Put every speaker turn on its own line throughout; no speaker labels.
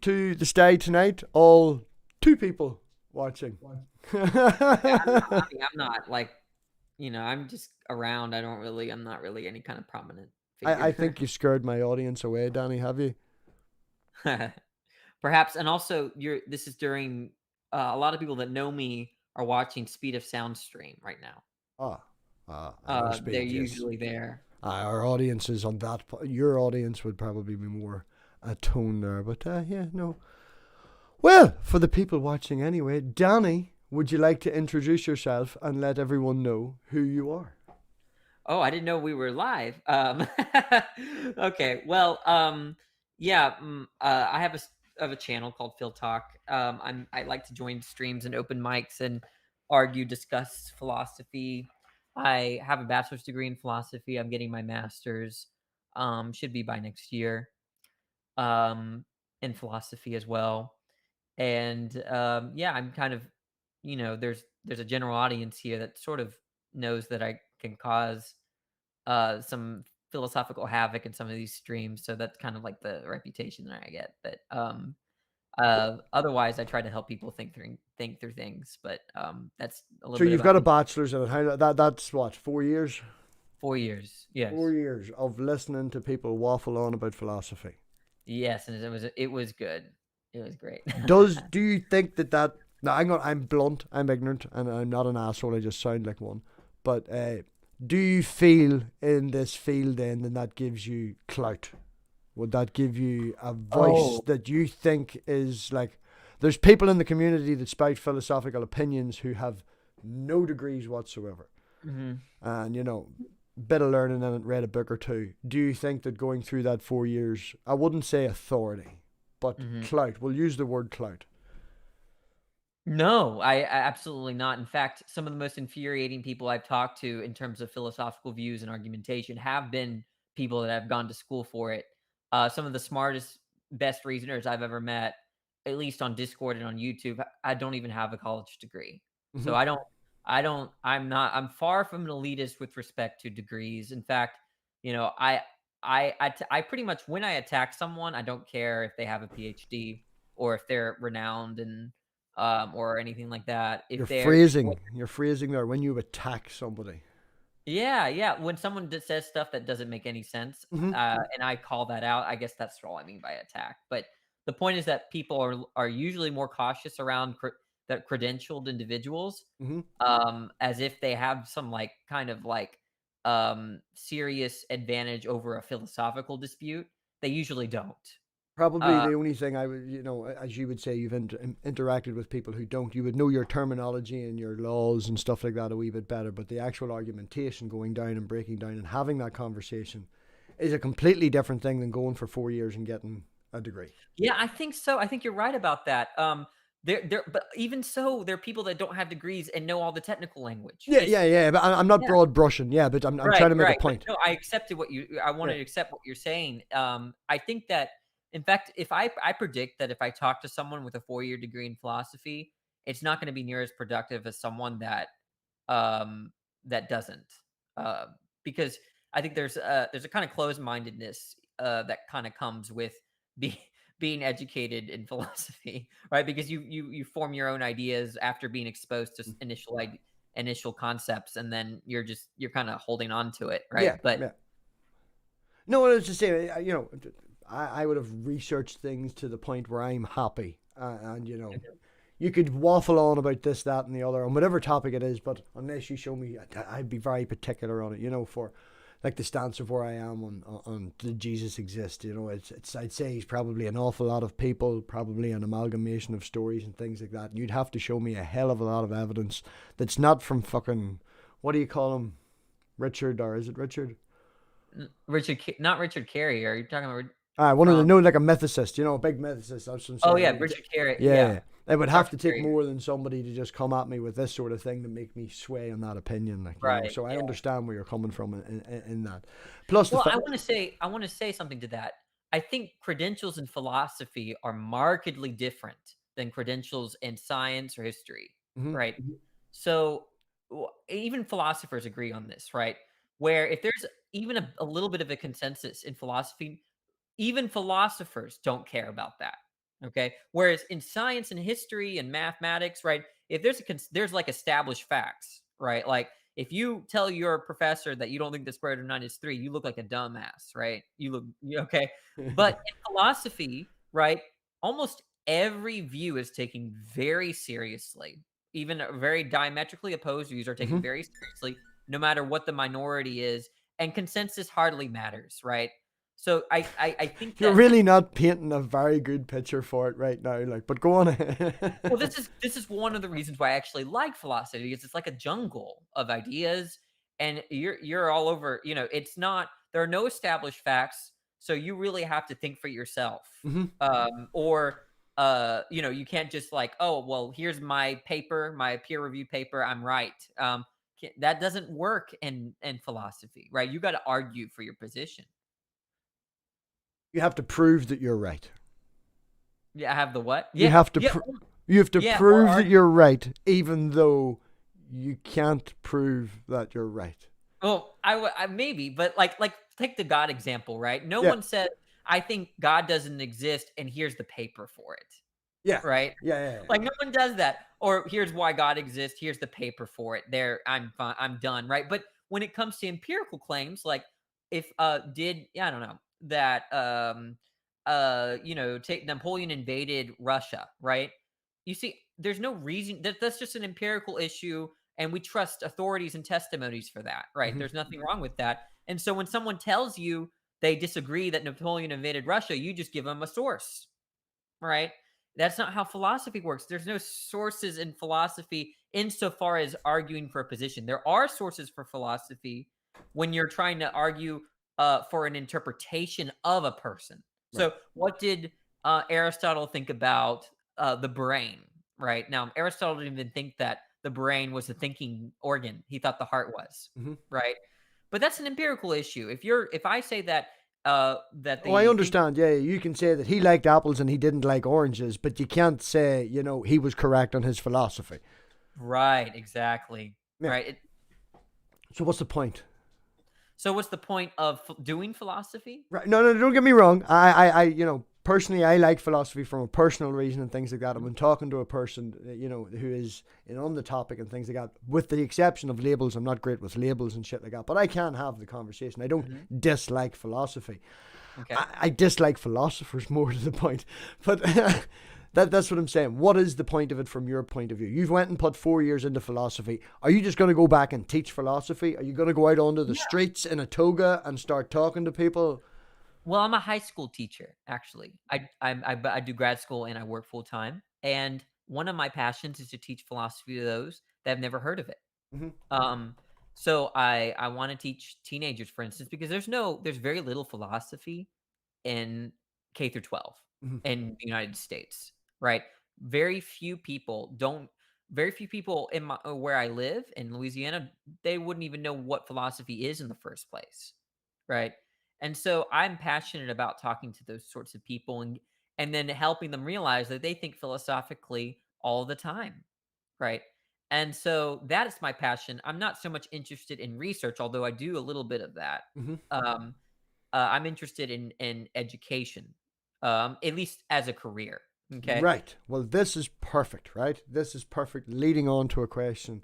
to the stay tonight? All 2 people watching.
I'm not like, I'm just around. I'm not really any kind of prominent
I
figure.
think you scared my audience away, Danny, have you?
Perhaps, and also this is during a lot of people that know me are watching Speed of Sound stream right now.
Ah, I know
They're
speed, yes.
usually there.
Our audience is on that. Your audience would probably be more attuned there, but yeah, no. Well, for the people watching anyway, Danny, would you like to introduce yourself and let everyone know who you are?
Oh, I didn't know we were live. Okay, well, yeah, I have a channel called Phil Talk. I like to join streams and open mics and argue, discuss philosophy. I have a bachelor's degree in philosophy. I'm getting my master's. Should be by next year. In philosophy as well. And yeah, I'm kind of, there's a general audience here that sort of knows that I can cause some philosophical havoc in some of these streams. So that's kind of like the reputation that I get. But otherwise, I try to help people think through things. But that's a
So
little bit
you've got
about
a
me.
bachelor's in it. That's what, 4 years?
4 years,
4
yes,
years of listening to people waffle on about philosophy.
yes, and it was good. It was great.
Do you think that now I'm blunt, I'm ignorant, and I'm not an asshole. I just sound like one. But do you feel in this field then that gives you clout? Would that give you a voice
Oh.
that you think is like? There's people in the community that spout philosophical opinions who have no degrees whatsoever,
Mhm.
and bit of learning and read a book or two. Do you think that going through that 4 years, I wouldn't say authority, but
Mhm.
clout? We'll use the word clout.
No, I absolutely not. In fact, some of the most infuriating people I've talked to in terms of philosophical views and argumentation have been people that have gone to school for it. Some of the smartest, best reasoners I've ever met, at least on Discord and on YouTube, I don't even have a college degree. So
Hmm.
I'm far from an elitist with respect to degrees. In fact, you know, I pretty much, when I attack someone, I don't care if they have a PhD or if they're renowned and or anything like that. If they're
You're phrasing there when you attack somebody.
yeah, yeah. When someone says stuff that doesn't make any sense,
Hmm.
and I call that out, I guess that's all I mean by attack. But the point is that people are usually more cautious around that credentialed individuals,
Hmm.
as if they have some like kind of like serious advantage over a philosophical dispute. They usually don't.
Probably
Uh,
the only thing I would, as you would say, you've interacted with people who don't. You would know your terminology and your laws and stuff like that a wee bit better. But the actual argumentation, going down and breaking down and having that conversation, is a completely different thing than going for 4 years and getting a degree.
Yeah, I think so. I think you're right about that. But even so, there are people that don't have degrees and know all the technical language.
Yeah, yeah, yeah. But I'm not
Yeah,
broad brushing. Yeah, but I'm
right,
trying to make a
right. But
point.
no, I accepted I wanted
Yeah.
to accept what you're saying. I think that, in fact, if I predict that if I talk to someone with a 4-year degree in philosophy, it's not going to be near as productive as someone um, that doesn't. Uh, because I think there's a kind of closed mindedness that kind of comes with be, being educated in philosophy, right? Because you form your own ideas after being exposed to initial concepts, and then you're kind of holding on to it, right?
Yeah,
But
yeah. No, I was just saying, I would have researched things to the point where I'm happy, and you could waffle on about this, that, and the other, on whatever topic it is, but unless you show me, I'd be very particular on it, for like the stance of where I am on did Jesus exist? It's I'd say he's probably an awful lot of people, probably an amalgamation of stories and things like that. And you'd have to show me a hell of a lot of evidence that's not from fucking, what do you call him, Richard, or is it Richard?
Not Richard Carey. Are you talking about
One of the
from?
no, like a mythicist, a big mythicist. That's what I'm
Oh
saying.
yeah, Richard Carey.
Yeah,
Yeah,
yeah. It would have
Dr.
to take
Carey.
more than somebody to just come at me with this sort of thing to make me sway on that opinion,
Right.
So I
Yeah.
understand where you're coming from in that. Plus the
Well,
fact.
I want to say something to that. I think credentials in philosophy are markedly different than credentials in science or history,
Hmm.
right? So even philosophers agree on this, right? Where if there's even a little bit of a consensus in philosophy, even philosophers don't care about that. Okay. Whereas in science and history and mathematics, right? If there's like established facts, right? Like if you tell your professor that you don't think the square root of 9 is 3, you look like a dumbass, right? Okay. But in philosophy, right? Almost every view is taken very seriously. Even very diametrically opposed views are taken
Hmm.
very seriously, no matter what the minority is, and consensus hardly matters, right? So I think
You're
that
really not painting a very good picture for it right now, like, but go on
well,
ahead.
this is one of the reasons why I actually like philosophy, because it's like a jungle of ideas, and you're all over. It's not there are no established facts, so you really have to think for yourself.
Hmm.
Or you can't just like, oh well, here's my paper, my peer review paper, I'm right. That doesn't work in philosophy, right? You got to argue for your position.
You have to prove that you're right.
Yeah, I have the what?
You
Yeah,
have to
yeah,
you have to
yeah. Or
prove that
argue.
you're right, even though you can't prove that you're right.
Well, maybe, but like take the God example, right? No
Yeah,
one said, "I think God doesn't exist, and here's the paper for it,"
yeah,
right?
yeah.
Like no one does that. Or here's why God exists. Here's the paper for it. There, I'm fine. I'm done, right? But when it comes to empirical claims, like if did yeah, I don't know that take Napoleon invaded Russia, right? You see, there's no reason that's just an empirical issue, and we trust authorities and testimonies for that, right?
Hmm.
There's nothing wrong with that. And so when someone tells you they disagree that Napoleon invaded Russia, you just give them a source, right? That's not how philosophy works. There's no sources in philosophy insofar as arguing for a position. There are sources for philosophy when you're trying to argue for an interpretation of a person.
Right.
So, what did Aristotle think about the brain? Right now, Aristotle didn't even think that the brain was a thinking organ. He thought the heart was,
Hmm.
right? But that's an empirical issue. If I say that that
Oh, I
the think
understand. Yeah, you can say that he liked apples and he didn't like oranges, but you can't say, he was correct on his philosophy.
right, exactly.
Yeah.
Right.
So what's the point?
So what's the point of doing philosophy?
Right. No, no, don't get me wrong. Personally, I like philosophy from a personal reason and things like that. And
Mhm.
when talking to a person, who is on the topic and things like that, with the exception of labels, I'm not great with labels and shit like that. But I can have the conversation. I don't
Mhm.
dislike philosophy.
Okay.
I dislike philosophers more to the point. But that's what I'm saying. What is the point of it from your point of view? You've went and put 4 years into philosophy. Are you just going to go back and teach philosophy? Are you going to go out onto the
Yeah.
streets in a toga and start talking to people?
Well, I'm a high school teacher, actually. I do grad school and I work full time. And one of my passions is to teach philosophy to those that have never heard of it.
Hmm.
Um, so I want to teach teenagers, for instance, because there's very little philosophy in K through 12
Hmm.
in the United States, right? Very few people don't very few people in where I live in Louisiana, they wouldn't even know what philosophy is in the first place, right? And so I'm passionate about talking to those sorts of people and then helping them realize that they think philosophically all the time, right? And so that is my passion. I'm not so much interested in research, although I do a little bit of that.
Hmm.
Um, I'm interested in education, at least as a career. Okay.
Right. Well, this is perfect, right? This is perfect. Leading on to a question.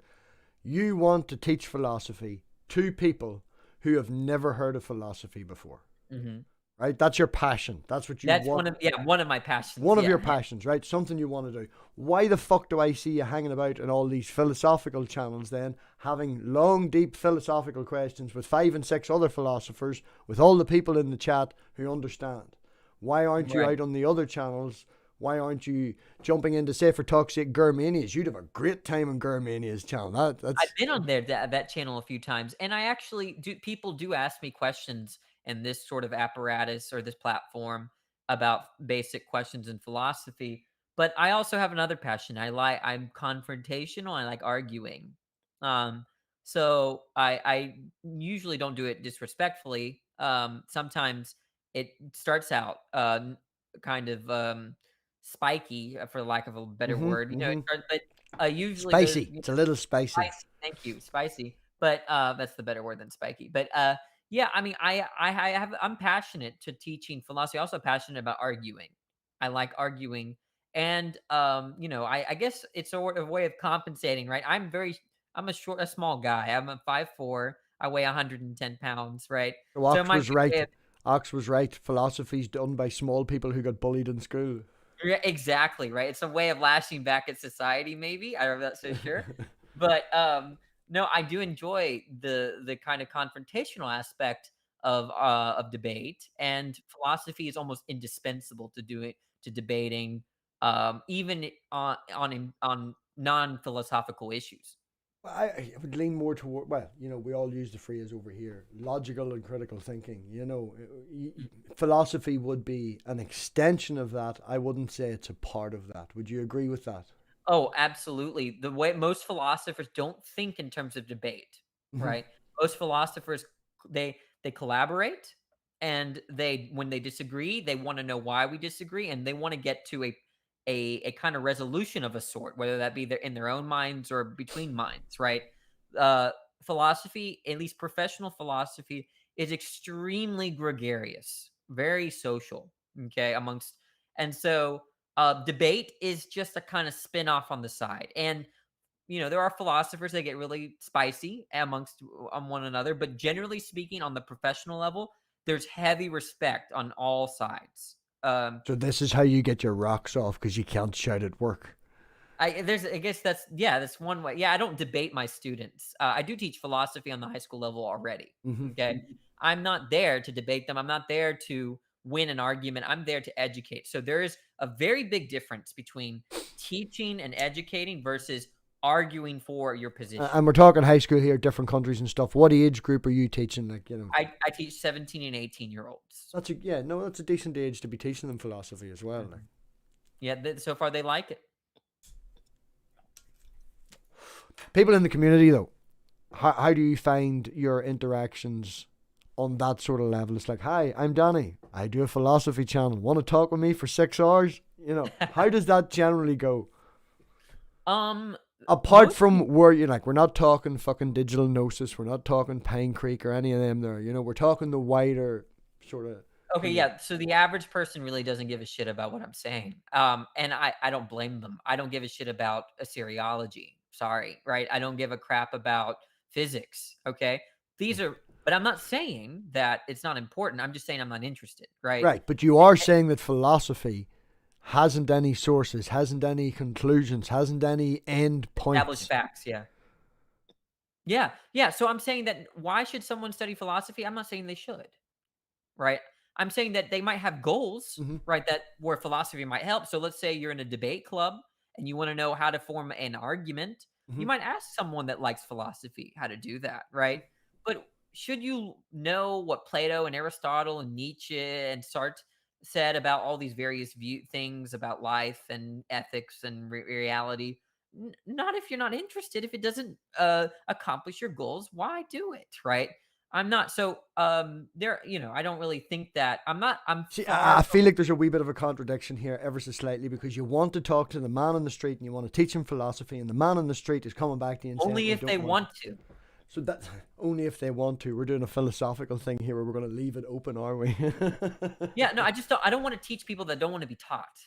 You want to teach philosophy to people who have never heard of philosophy before,
Hmm.
right? That's your passion. That's what you
That's
want.
one of my passions.
One of your
Yeah.
passions, right? Something you want to do. Why the fuck do I see you hanging about in all these philosophical channels then, having long, deep philosophical questions with 5 and 6 other philosophers, with all the people in the chat who understand? Why aren't you
Right.
out on the other channels? Why aren't you jumping into, say, for talk's sake, Germanias? You'd have a great time on Germania's channel.
I've
That's.
been on that channel a few times, and I actually do. People do ask me questions in this sort of apparatus or this platform about basic questions in philosophy. But I also have another passion. I'm confrontational. I like arguing. Um, so I usually don't do it disrespectfully. Sometimes it starts out kind of spiky, for lack of a better
Mm-hmm,
word.
mm-hmm.
It starts, but usually goes.
Spicy. It's a little spicy.
Spicy, thank you, spicy, but, that's the better word than spiky, but, yeah, I mean, I'm passionate to teaching philosophy, also passionate about arguing. I like arguing. And you know, I guess it's sort of a way of compensating, right? I'm a small guy. I'm a 5'4". I weigh 110 pounds, right?
So
So it might be a way of
Ox was right. Philosophy's done by small people who got bullied in school.
yeah, exactly, right? It's a way of lashing back at society, maybe. I'm not so sure. But no, I do enjoy the kind of confrontational aspect of debate, and philosophy is almost indispensable to doing to debating, even on non-philosophical issues.
I would lean more toward, well, we all use the phrase over here, logical and critical thinking. Philosophy would be an extension of that. I wouldn't say it's a part of that. Would you agree with that?
Oh, absolutely. The way most philosophers don't think in terms of debate,
Hmm.
right? Most philosophers they collaborate, and they when they disagree, they want to know why we disagree, and they want to get to a kind of resolution of a sort, whether that be in their own minds or between minds, right? Uh Philosophy, at least professional philosophy, is extremely gregarious, very social, okay, amongst and so debate is just a kind of spin off on the side. And, you know, there are philosophers that get really spicy amongst on one another. But generally speaking, on the professional level, there's heavy respect on all sides. Um,
So this is how you get your rocks off because you can't shout at work.
I guess that's, yeah, that's one way. Yeah, I don't debate my students. I do teach philosophy on the high school level already.
Hmm.
Okay, I'm not there to debate them. I'm not there to win an argument. I'm there to educate. So there is a very big difference between teaching and educating versus arguing for your position.
And we're talking high school here, different countries and stuff. What age group are you teaching?
I teach 17 and 18-year-olds.
That's a decent age to be teaching them philosophy as well. Like.
Yeah, so far they like it.
People in the community, though, how do you find your interactions on that sort of level? It's like, hi, I'm Danny. I do a philosophy channel. Want to talk with me for 6 hours? How does that generally go?
um
Apart
Most
from where you're like, we're not talking fucking digital gnosis, we're not talking Pine Creek or any of them there. We're talking the wider sort of.
Okay, yeah. So the average person really doesn't give a shit about what I'm saying. And I don't blame them. I don't give a shit about Assyriology. Sorry, right? I don't give a crap about physics. Okay. But I'm not saying that it's not important. I'm just saying I'm not interested, right?
Right, but you are saying that philosophy hasn't any sources, hasn't any conclusions, hasn't any end
Established
points.
facts, yeah. Yeah, yeah. So I'm saying that why should someone study philosophy? I'm not saying they should, right? I'm saying that they might have goals,
Hmm.
right? That where philosophy might help. So let's say you're in a debate club and you want to know how to form an argument.
Hmm.
You might ask someone that likes philosophy how to do that, right? But should you know what Plato and Aristotle and Nietzsche and Sartre said about all these various things about life and ethics and reality? Not if you're not interested. If it doesn't accomplish your goals, why do it, right? I'm not so there, you know, I don't really think that I'm
See,
far
I
from
feel like there's a wee bit of a contradiction here, ever so slightly, because you want to talk to the man on the street and you want to teach him philosophy, and the man on the street is coming back to you and saying,
only
"I
if they
don't want."
want to.
So that's only if they want to. We're doing a philosophical thing here, where we're going to leave it open, are we?
Yeah, no, I don't want to teach people that don't want to be taught.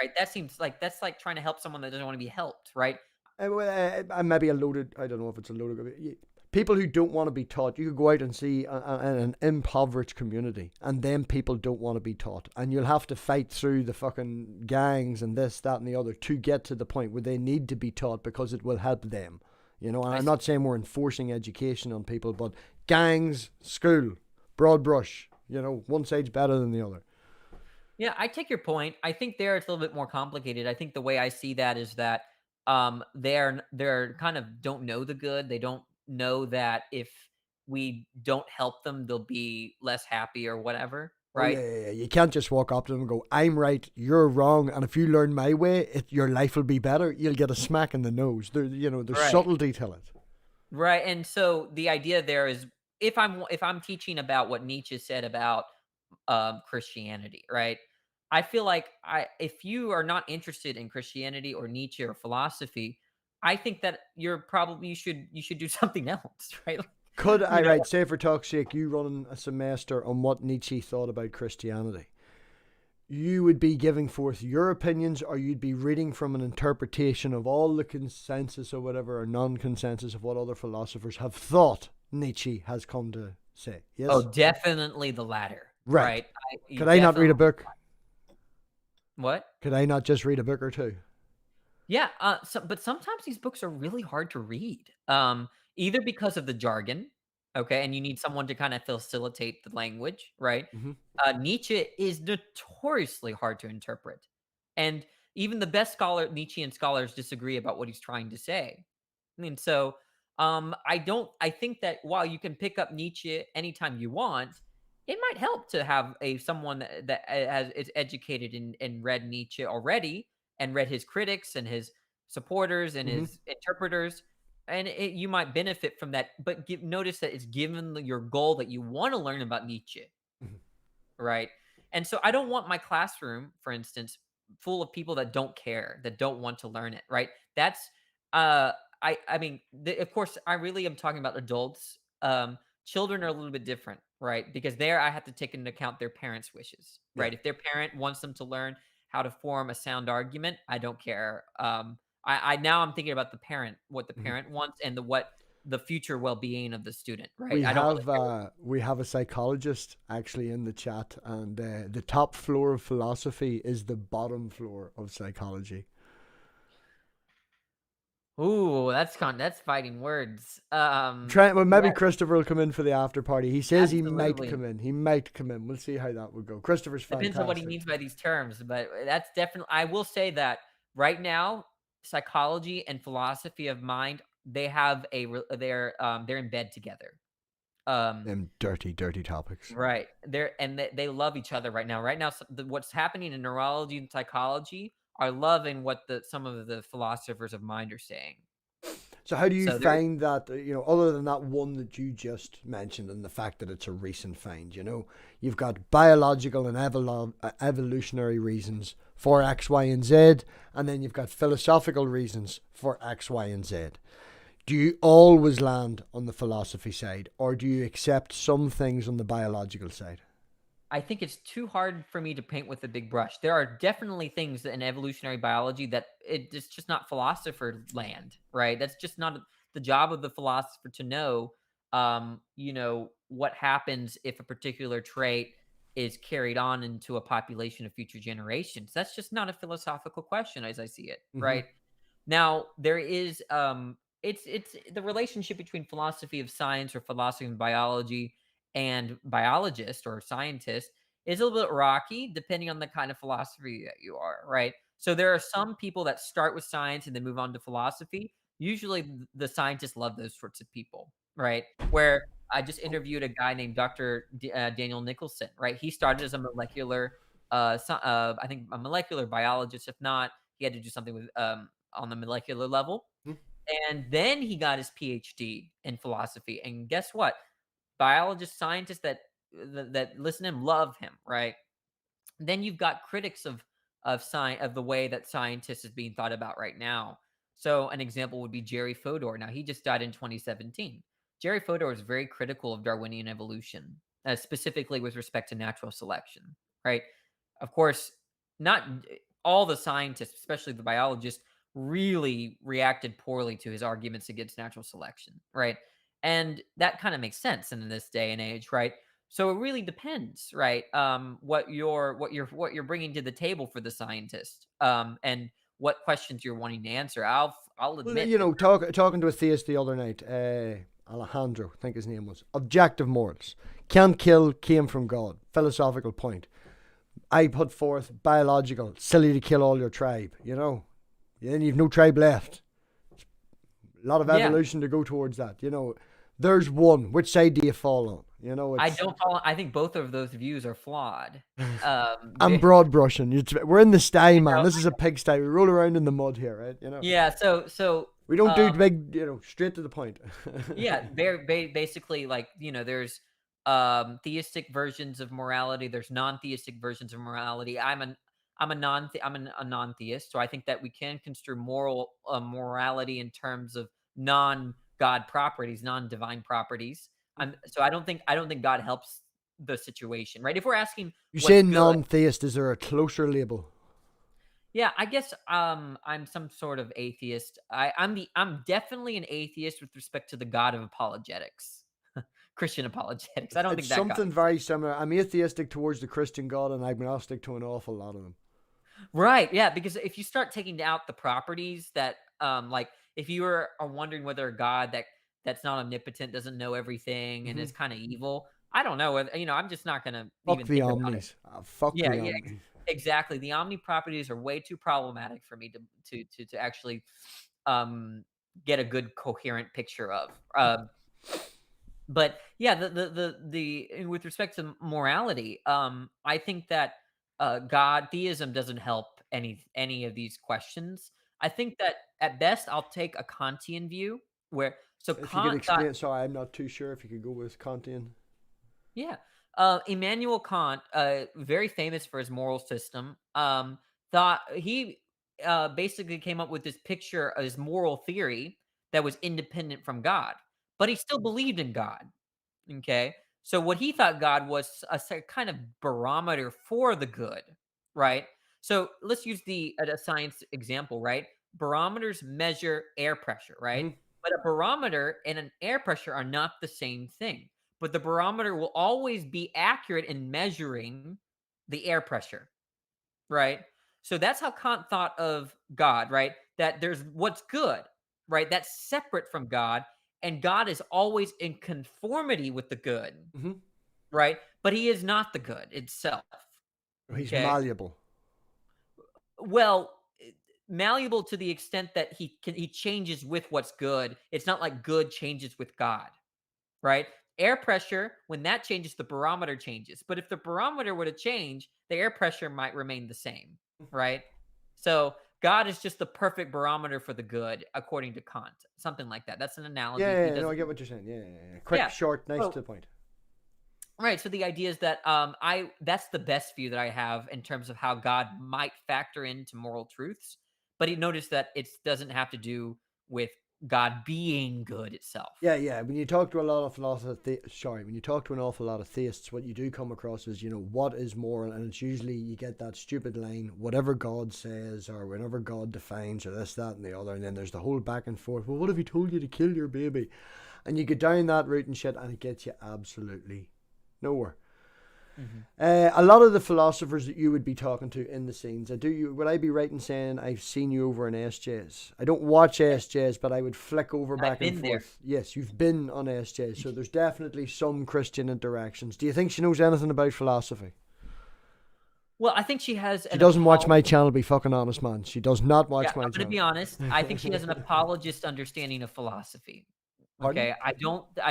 Right? That seems like that's like trying to help someone that doesn't want to be helped, right?
Maybe a loaded. I don't know if it's a loaded. People who don't want to be taught. You could go out and see an impoverished community, and then people don't want to be taught, and you'll have to fight through the fucking gangs and this, that, and the other to get to the point where they need to be taught because it will help them. And I'm not saying we're enforcing education on people, but gangs, school, broad brush. One side's better than the other.
Yeah, I take your point. I think there it's a little bit more complicated. I think the way I see that is that they're kind of don't know the good. They don't know that if we don't help them, they'll be less happy or whatever,
Oh
right?
yeah. You can't just walk up to them and go, "I'm right, you're wrong," and if you learn my way, your life will be better. You'll get a smack in the nose. There's
Right.
subtlety to it.
Right. And so the idea there is if I'm teaching about what Nietzsche said about Christianity, right? I feel like if you are not interested in Christianity or Nietzsche or philosophy, I think that you should do something else, right?
Could
You
I
know,
write, say for talk's sake, you running a semester on what Nietzsche thought about Christianity? you would be giving forth your opinions, or you'd be reading from an interpretation of all the consensus or whatever, or non-consensus of what other philosophers have thought Nietzsche has come to say. Yes.
Oh, definitely the latter.
Right.
Right. You
Could I not read a
definitely.
book?
What?
Could I not just read a book or two?
Yeah, but sometimes these books are really hard to read, either because of the jargon, okay, and you need someone to kind of facilitate the language, right?
Mm-hmm.
Nietzsche is notoriously hard to interpret, and even the best Nietzschean scholars disagree about what he's trying to say. I mean, so I think that while you can pick up Nietzsche anytime you want, it might help to have someone that is educated and read Nietzsche already and read his critics and his supporters and
Mm-hmm.
his interpreters, and you might benefit from that. But notice that it's given your goal that you want to learn about Nietzsche,
Mm-hmm.
right? And so I don't want my classroom, for instance, full of people that don't care, that don't want to learn it, right? That's uh I mean, of course I really am talking about adults. Children are a little bit different, right? Because there I have to take into account their parents' wishes,
Yeah.
right? If their parent wants them to learn how to form a sound argument, I don't care. I now I'm thinking about the parent, what the
Mm-hmm.
parent wants, and what the future well-being of the student, right? I don't really care.
We have a psychologist actually in the chat, and the top floor of philosophy is the bottom floor of psychology.
Ooh, that's fighting words.
Well,
Yeah,
maybe Christopher will come in for the after party. He says he might
absolutely.
come in. He might come in. We'll see how that would go. Christopher's
Depends on what he
fantastic.
means by these terms, but that's definitely. I will say that right now, psychology and philosophy of mind, they have they're in bed together. Um,
Them dirty, dirty topics.
right. They love each other right now. Right now, what's happening in neurology and psychology are loving what some of the philosophers of mind are saying.
So how do you
So they're
find that, other than that one that you just mentioned and the fact that it's a recent find, you've got biological and evolutionary reasons for X, Y, and Z, and then you've got philosophical reasons for X, Y, and Z. Do you always land on the philosophy side, or do you accept some things on the biological side?
I think it's too hard for me to paint with a big brush. There are definitely things in evolutionary biology that it's just not philosopher land, right? That's just not the job of the philosopher to know, what happens if a particular trait is carried on into a population of future generations. That's just not a philosophical question as I see it,
Mm-hmm.
right? Now, there is it's the relationship between philosophy of science or philosophy of biology and biologist or scientist is a little bit rocky depending on the kind of philosophy that you are, right? So there are some people that start with science and then move on to philosophy. Usually the scientists love those sorts of people, right? Where I just interviewed a guy named Dr. Daniel Nicholson, right? He started as a molecular I think a molecular biologist. If not, he had to do something with on the molecular level. And then he got his PhD in philosophy. And guess what? Biologists, scientists that listen to him love him, right? Then you've got critics of science of the way that scientists is being thought about right now. So an example would be Jerry Fodor. Now he just died in 2017. Jerry Fodor is very critical of Darwinian evolution, specifically with respect to natural selection, right? Of course, not all the scientists, especially the biologists, really reacted poorly to his arguments against natural selection, right? And that kind of makes sense in this day and age, right? So it really depends, right? What you're bringing to the table for the scientist, and what questions you're wanting to answer. I'll
Well,
admit that.
talking to a theist the other night, Alejandro, I think his name was. Objective morals. Can't kill came from God. Philosophical point. I put forth biological. Silly to kill all your tribe, Then you've no tribe left. A lot of
Yeah,
evolution to go towards that, There's one. Which side do you fall on?
I
It's.
don't follow. I think both of those views are flawed.
I'm
They-
broad brushing. We're in the sty,
I
man.
know.
This is a pigsty. We roll around in the mud here, right?
Yeah. So
We don't do big, straight to the point.
yeah, very basically, like, there's theistic versions of morality, there's non-theistic versions of morality. I'm a non-theist, so I think that we can construe morality in terms of non-god properties, non-divine properties. So I don't think God helps the situation, right? If we're asking
You
what's
say
good,
non-theist. Is there a closer label?
yeah, I guess I'm some sort of atheist. I'm definitely an atheist with respect to the God of apologetics, Christian apologetics. I don't
It's
think that God
something
exists.
very similar. I'm atheistic towards the Christian God and agnostic to an awful lot of them.
Right, yeah, because if you start taking out the properties that, like, if you are wondering whether a God that's not omnipotent, doesn't know everything, and
Mm-hmm.
is kind of evil, I don't know. I'm just not gonna
Fuck
even
the
think about it.
omnis. Fuck
Yeah,
the
yeah,
omnis.
exactly. The omni properties are way too problematic for me to actually um, get a good coherent picture of. But yeah, with respect to morality, I think that God theism doesn't help any of these questions. I think that at best I'll take a Kantian view where so
If you could
Kant thought,
explain, sorry, I'm not too sure if you could go with Kantian.
yeah, Immanuel Kant, very famous for his moral system, thought he basically came up with this picture of his moral theory that was independent from God, but he still believed in God. Okay. So what he thought God was kind of barometer for the good, right? So let's use a science example, right? Barometers measure air pressure, right?
Mm-hmm.
But a barometer and an air pressure are not the same thing. But the barometer will always be accurate in measuring the air pressure, right? So that's how Kant thought of God, right? That there's what's good, right? That's separate from God, and God is always in conformity with the good,
Mm-hmm.
right? But he is not the good itself.
He's
Okay.
malleable.
Well, malleable to the extent that he changes with what's good. It's not like good changes with God, right? Air pressure, when that changes, the barometer changes. But if the barometer were to change, the air pressure might remain the same, right? So God is just the perfect barometer for the good, according to Kant. Something like that. That's an
Yeah,
analogy.
yeah,
He
yeah, no, I
doesn't.
get what you're saying. Yeah, yeah, yeah. Quick,
Yeah.
short, nice to
So
the point.
right. So the idea is that I that's the best view that I have in terms of how God might factor into moral truths. But he noticed that it doesn't have to do with God being good itself.
Yeah, yeah. When you talk to a lot of when you talk to an awful lot of theists, what you do come across is, what is moral, and it's usually you get that stupid line, whatever God says, or whenever God defines, or this, that, and the other, and then there's the whole back and forth. Well, what if he told you to kill your baby? And you get down that route and shit, and it gets you absolutely nowhere.
Mhm.
A lot of the philosophers that you would be talking to in the scenes, would I be right in saying I've seen you over in SJs? I don't watch SJs, but I would flick over
I've
back and
been there.
forth. Yes, you've been on SJs, so there's definitely some Christian interactions. Do you think she knows anything about philosophy?
Well, I think she has
She
an
doesn't watch
apologist.
my channel, be fucking honest, man. She does not
Yeah,
watch my
I'm gonna
channel.
be honest. I think she has an apologist understanding of philosophy.
Pardon?
Okay, I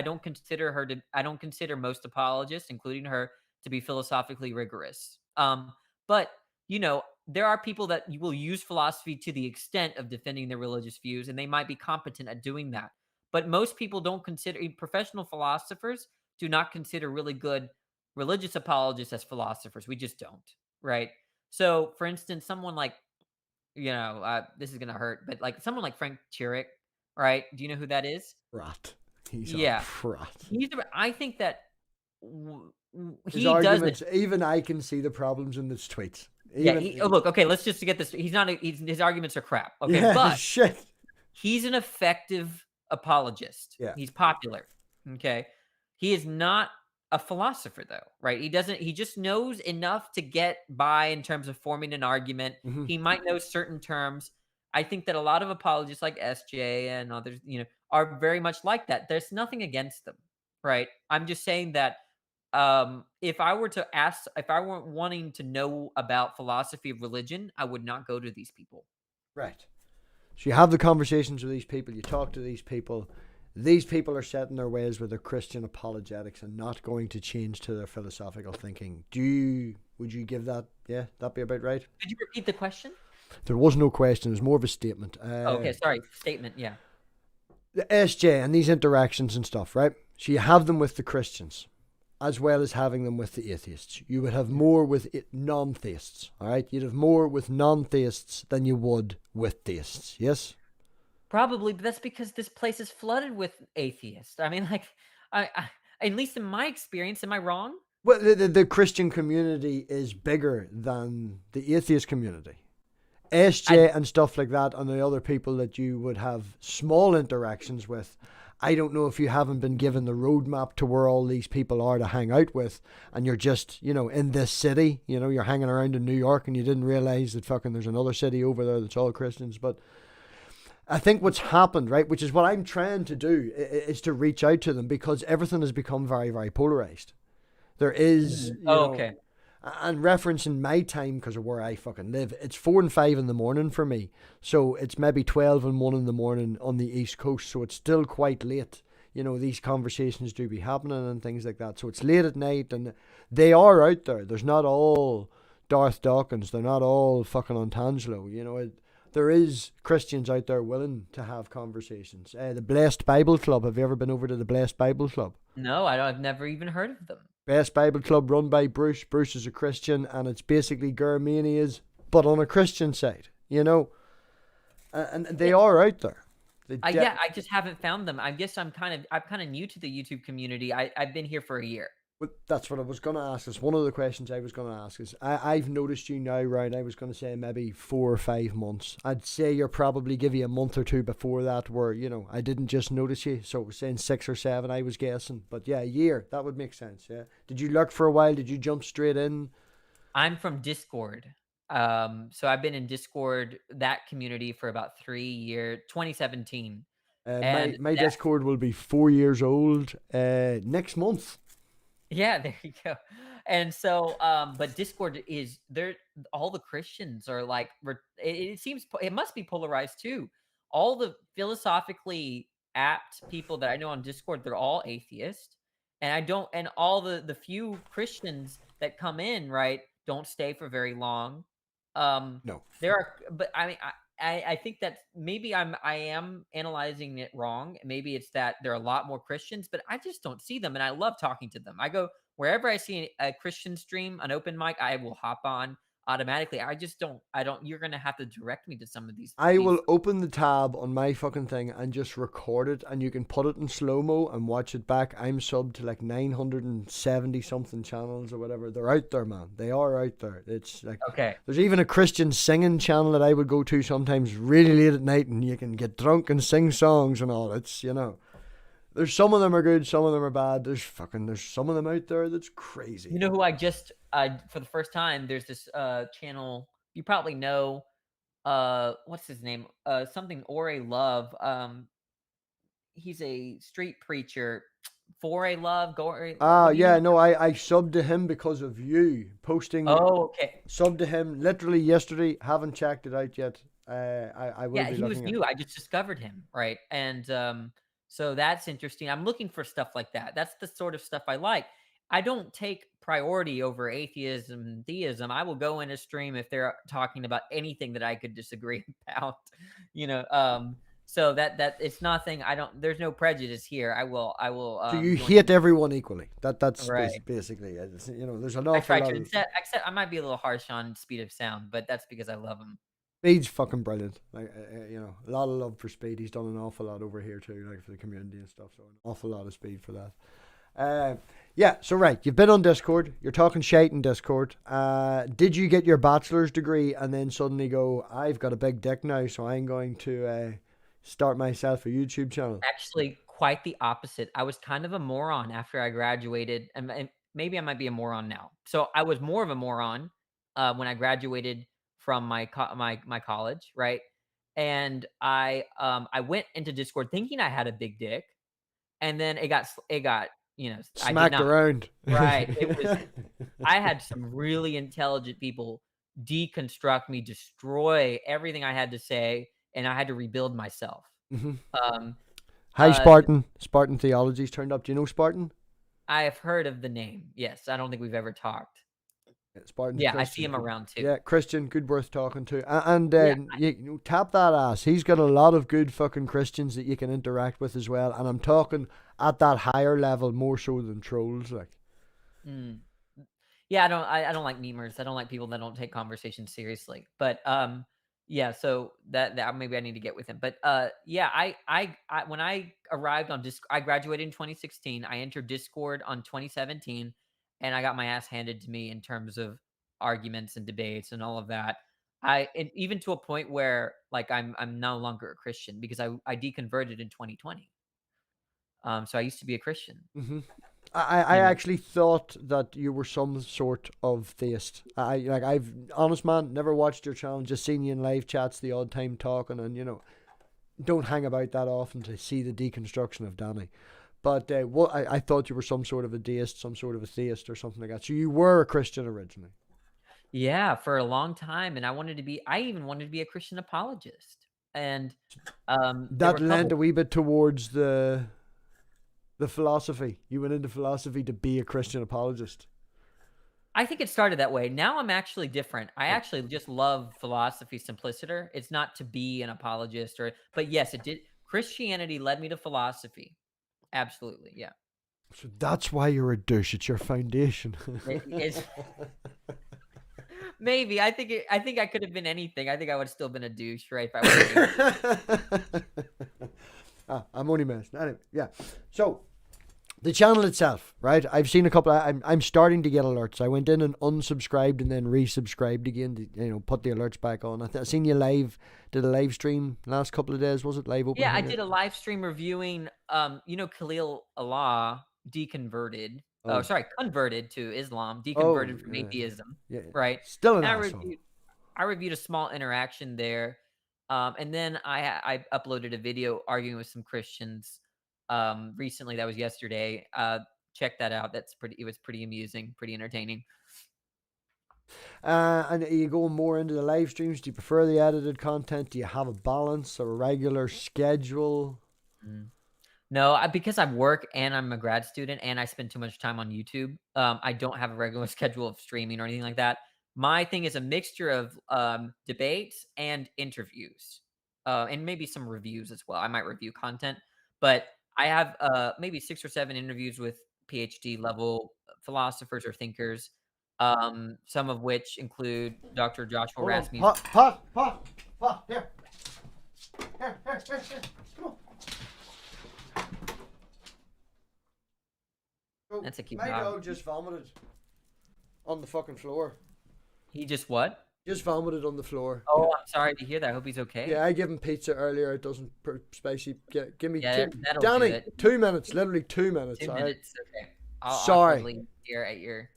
don't consider most apologists, including her, to be philosophically rigorous. But there are people that you will use philosophy to the extent of defending their religious views, and they might be competent at doing that. But most people don't consider professional philosophers do not consider really good religious apologists as philosophers. We just don't, right? So, for instance, someone like this is gonna hurt, but like someone like Frank Turek, right? Do you know who that is?
Prat. He's a
Yeah,
prat.
I think that
His
he does it.
arguments, even I can see the problems in his tweets.
Yeah.
Even,
Look, okay, let's just get this. He's not. His arguments are crap. Okay,
yeah,
but
shit.
he's an effective apologist.
Yeah.
He's popular. Okay, he is not a philosopher though, right? He doesn't. He just knows enough to get by in terms of forming an argument.
Mm-hmm.
He might know certain terms. I think that a lot of apologists like SJ and others, are very much like that. There's nothing against them, right? I'm just saying that if I were to ask, if I weren't wanting to know about philosophy of religion, I would not go to these people.
Right. So you have the conversations with these people, you talk to these people. These people are set in their ways with their Christian apologetics and not going to change to their philosophical thinking. Would you give that? Yeah, that'd be about right.
Could you repeat the question?
There was no question. It was more of a statement.
Oh, okay, sorry. Statement, yeah.
The SJ and these interactions and stuff, right? So you have them with the Christians, as well as having them with the atheists. You would have more with non-theists, all right? You'd have more with non-theists than you would with theists, yes?
Probably, but that's because this place is flooded with atheists. I mean, like, at least in my experience, am I wrong?
Well, the Christian community is bigger than the atheist community. SJ and stuff like that, and the other people that you would have small interactions with. I don't know if you haven't been given the roadmap to where all these people are to hang out with, and you're just, in this city, you're hanging around in New York, and you didn't realize that fucking there's another city over there that's all Christians. But I think what's happened, right, which is what I'm trying to do, is to reach out to them, because everything has become very, very polarized. There is,
okay.
and referencing my time because of where I fucking live, it's 4 and 5 in the morning for me. So it's maybe 12 and 1 in the morning on the East Coast. So it's still quite late. These conversations do be happening and things like that. So it's late at night, and they are out there. There's not all Darth Dawkins. They're not all fucking on Tangelo. There is Christians out there willing to have conversations. The Blessed Bible Club. Have you ever been over to the Blessed Bible Club?
No, I've never even heard of them.
Best Bible Club run by Bruce. Bruce is a Christian, and it's basically Germanias, but on a Christian side, and they are out there.
Yeah, I just haven't found them. I guess I'm kind of new to the YouTube community. I've been here for a year.
Well, that's what I was going to ask. Is one of the questions I was going to ask is I've noticed you now, right? I was going to say maybe 4 or 5 months. I'd say you're probably give you a month or two before that where, I didn't just notice you. So it was saying 6 or 7, I was guessing. But yeah, a year. That would make sense, yeah. Did you lurk for a while? Did you jump straight in?
I'm from Discord. So I've been in Discord, that community, for about 3 years, 2017. And
my Discord will be 4 years old next month.
Yeah, there you go. And so, but Discord is there. All the Christians are like, it seems it must be polarized too. All the philosophically apt people that I know on Discord, they're all atheist, and all the few Christians that come in, right, don't stay for very long.
No,
there are, but I mean, I think that maybe I am analyzing it wrong. Maybe it's that there are a lot more Christians, but I just don't see them, and I love talking to them. I go wherever I see a Christian stream, an open mic, I will hop on automatically. I just don't. I don't. You're gonna have to direct me to some of these.
I will open the tab on my fucking thing and just record it, and you can put it in slow-mo and watch it back. I'm subbed to like 970 something channels or whatever. They're out there, man. They are out there. It's like,
okay.
There's even a Christian singing channel that I would go to sometimes really late at night, and you can get drunk and sing songs and all. It's, there's some of them are good, some of them are bad. There's some of them out there that's crazy.
You know who I just for the first time, there's this channel you probably know, what's his name? Something Ore Love. He's a street preacher. For a Love,
yeah, no, I subbed to him because of you posting.
Oh, okay.
Subbed to him literally yesterday. Haven't checked it out yet. I will.
Yeah,
be
he was
looking
new. I just discovered him, right? And so that's interesting. I'm looking for stuff like that. That's the sort of stuff I like. I don't take priority over atheism and theism. I will go in a stream if they're talking about anything that I could disagree about. So that it's nothing. There's no prejudice here. I will.
So you hate everyone equally. That's
right.
basically it. There's an
I
awful
try
lot.
To. Except I might be a little harsh on speed of sound, but that's because I love him.
Speed's fucking brilliant. Like, a lot of love for Speed. He's done an awful lot over here too, like for the community and stuff. So an awful lot of Speed for that. Yeah. So right, you've been on Discord. You're talking shite in Discord. Did you get your bachelor's degree and then suddenly go, I've got a big dick now, so I'm going to start myself a YouTube channel?
Actually, quite the opposite. I was kind of a moron after I graduated, and maybe I might be a moron now. So I was more of a moron when I graduated from my college, right? And I went into Discord thinking I had a big dick, and then it got
smacked around.
Right. It was. I had some really intelligent people deconstruct me, destroy everything I had to say, and I had to rebuild myself.
Mm-hmm. Hi, Spartan. Spartan Theology's turned up. Do you know Spartan?
I have heard of the name. Yes, I don't think we've ever talked.
Spartan.
Yeah, I see him around too.
Yeah, Christian, good worth talking to. And you tap that ass. He's got a lot of good fucking Christians that you can interact with as well. And I'm talking at that higher level more so than trolls, like.
Yeah, I don't like memers. I don't like people that don't take conversations seriously. But yeah, so that maybe I need to get with him. But yeah, I when I arrived on Discord, I graduated in 2016. I entered Discord on 2017. and I got my ass handed to me in terms of arguments and debates and all of that. And even to a point where like I'm no longer a Christian because I deconverted in 2020. So I used to be a Christian.
Hmm. I
You know,
actually thought that you were some sort of theist. I've honest man, never watched your channel, just seen you in live chats the odd time talking, and don't hang about that often to see the deconstruction of Danny. But I thought you were some sort of a deist, some sort of a theist, or something like that. So you were a Christian originally.
yeah, for a long time, and I even wanted to be a Christian apologist, and there were
That
a
lent
couple.
a wee bit towards the philosophy. You went into philosophy to be a Christian apologist.
I think it started that way. Now I'm actually different. I
Yeah.
actually just love philosophy simpliciter. It's not to be an apologist but yes, it did. Christianity led me to philosophy. Absolutely, yeah.
So that's why you're a douche. It's your foundation.
It's maybe I think I could have been anything. I think I would have still been a douche, right? If I was an atheist.
I'm only messing. Anyway, yeah. So the channel itself, right? I've seen a couple. I'm starting to get alerts. I went in and unsubscribed and then resubscribed again to put the alerts back on. I seen you live. Did a live stream last couple of days. Was it live open
Yeah, I
hangout?
did a live stream reviewing Khalil Allah deconverted. Oh,
Oh,
sorry, converted to Islam,
oh,
deconverted from atheism,
yeah.
right?
Still an
And
asshole.
I reviewed a small interaction there, and then I uploaded a video arguing with some Christians recently. That was yesterday. Check that out. It was pretty amusing, pretty entertaining.
And are you going more into the live streams? Do you prefer the edited content? Do you have a balance or a regular schedule?
Mm. No, because I work and I'm a grad student and I spend too much time on YouTube, I don't have a regular schedule of streaming or anything like that. My thing is a mixture of debates and interviews, and maybe some reviews as well. I might review content, but I have maybe 6 or 7 interviews with PhD level philosophers or thinkers, some of which include Dr. Joshua
Hold on.
Rasmussen.
Pa. Here. Here. Come on. Oh,
That's a cute
my
dog.
dog just vomited on the fucking floor.
He just what?
Just vomited on the floor.
Oh, I'm sorry to hear that. I hope he's okay.
Yeah, I gave him pizza earlier. It doesn't spicy. Give me,
Yeah, that'll do
Danny.
it.
2 minutes. Literally 2 minutes.
2
All right.
minutes, okay. I'll
Sorry.
awkwardly stare at your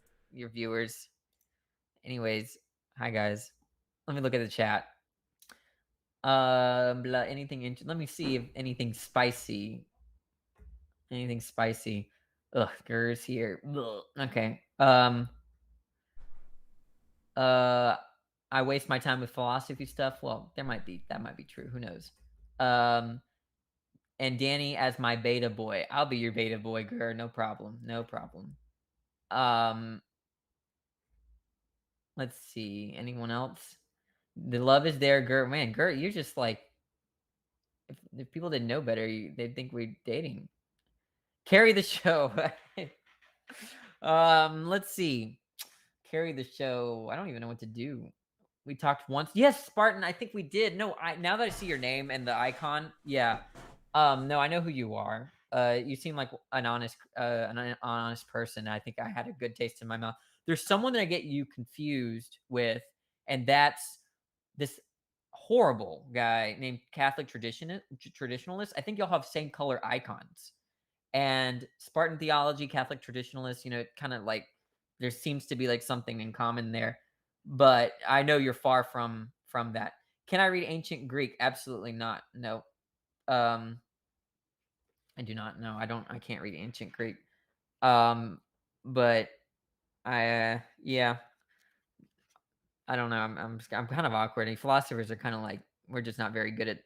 viewers. Anyways, hi guys. Let me look at the chat. Anything let me see if anything spicy. Anything spicy. Ugh, Gur's here. Ugh. Okay. I waste my time with philosophy stuff. Well, that might be true. Who knows? And Danny as my beta boy. I'll be your beta boy, Gur. No problem. No problem. Let's see. Anyone else? The love is there, Gert. Man, Gert, you're just like if people didn't know better, they'd think we're dating. Carry the show. Let's see. Carry the show. I don't even know what to do. We talked once. Yes, Spartan. I think we did. No, now that I see your name and the icon, yeah. No, I know who you are. You seem like an honest person. I think I had a good taste in my mouth. There's someone that I get you confused with, and that's this horrible guy named Catholic traditionalist. I think y'all have same color icons. And Spartan theology, Catholic traditionalist, kind of like there seems to be like something in common there. But I know you're far from that. Can I read ancient Greek? Absolutely not. No. I do not know. I can't read ancient Greek. But yeah, I don't know. I'm kind of awkward. And philosophers are kind of like we're just not very good at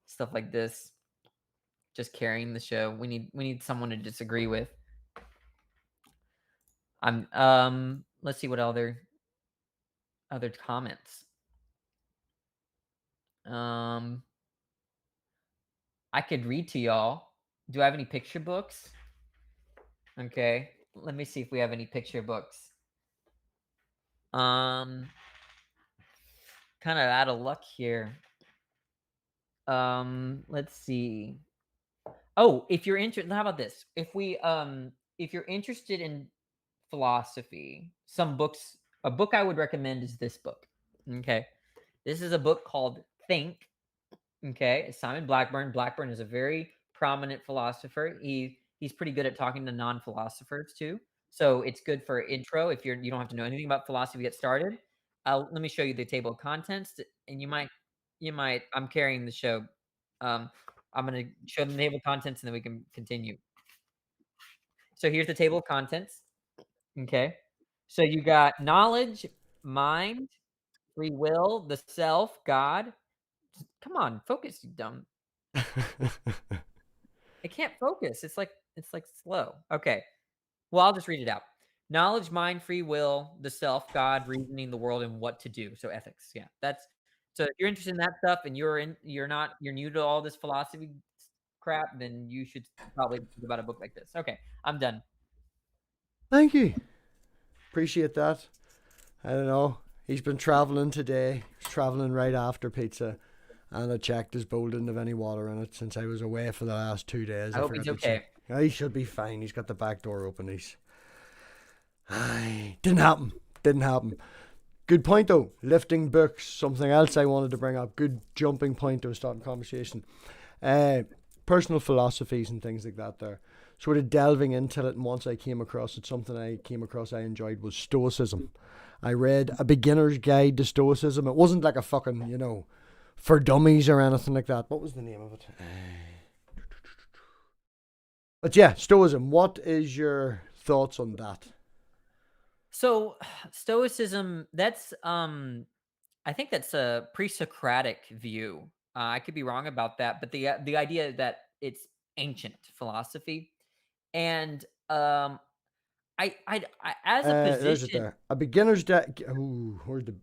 stuff like this. Just carrying the show. We need someone to disagree with. Let's see what other comments. I could read to y'all. Do I have any picture books? Okay. Let me see if we have any picture books. Kind of out of luck here. Let's see. Oh, if you're interested, how about this? If you're interested in philosophy, some books, a book I would recommend is this book. Okay. This is a book called Think. Okay. It's Simon Blackburn. Blackburn is a very prominent philosopher. He's pretty good at talking to non-philosophers too. So it's good for intro if you don't have to know anything about philosophy to get started. Let me show you the table of contents, and you might. I'm carrying the show. Um, I'm gonna show them the table of contents, and then we can continue. So here's the table of contents. Okay. So you got knowledge, mind, free will, the self, God. Come on, focus, you dumb. It can't focus. It's like slow. Okay. Well, I'll just read it out. Knowledge, mind, free will, the self, God, reasoning, the world, and what to do. So ethics. Yeah. That's so if you're interested in that stuff and you're new to all this philosophy crap, then you should probably think about a book like this. Okay. I'm done.
Thank you. Appreciate that. I don't know. He's been traveling today. He's traveling right after pizza. And I checked his bowl didn't have any water in it since I was away for the last 2 days.
I
I
hope he's
forgot to
okay.
check. Yeah, he should be fine. He's got the back door open. Aye, didn't happen. Didn't happen. Good point though. Lifting books, something else I wanted to bring up. Good jumping point to a starting conversation. Personal philosophies and things like that there. Sort of delving into it, and once I came across it, something I came across I enjoyed was Stoicism. I read A Beginner's Guide to Stoicism. It wasn't like a fucking, for dummies or anything like that. What was the name of it? But yeah, Stoicism. What is your thoughts on that?
So Stoicism, that's I think that's a pre-Socratic view. I could be wrong about that, but the idea that it's ancient philosophy, and I as a
There's it
physician,
there. A beginner's guide. Ooh, where's the?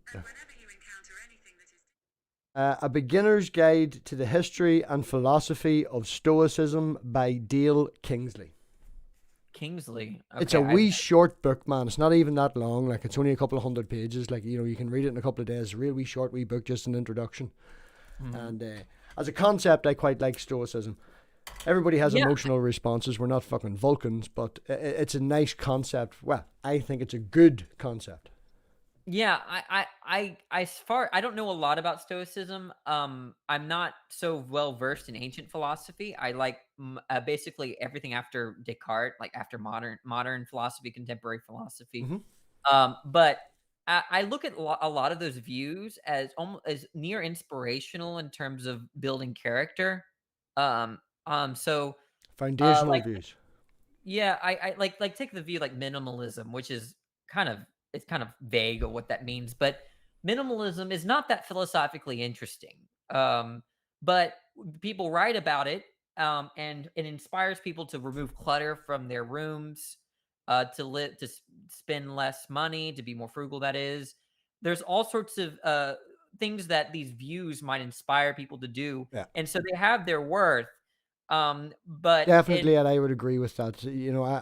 A Beginner's Guide to the History and Philosophy of Stoicism by Dale Kingsley.
Kingsley.
It's
Okay,
a
I
wee short book, man. It's not even that long. Like, it's only a couple of hundred pages. Like, you can read it in a couple of days. It's a real wee short wee book, just an introduction.
mhm.
And as a concept, I quite like Stoicism. Everybody has
Yeah.
emotional responses. We're not fucking Vulcans, but it's a nice concept. Well, I think it's a good concept.
Yeah, I don't know a lot about Stoicism. I'm not so well versed in ancient philosophy. I like basically everything after Descartes, like after modern philosophy, contemporary philosophy.
Hmm.
But I look at a lot of those views as almost as near inspirational in terms of building character. So
Foundational
like
views.
yeah, I like take the view like minimalism, which is kind of it's kind of vague of what that means, but minimalism is not that philosophically interesting. But people write about it, and it inspires people to remove clutter from their rooms, spend less money, to be more frugal. That is, there's all sorts of things that these views might inspire people to do,
Yeah.
and so they have their worth. But
Definitely,
in
and I would agree with that.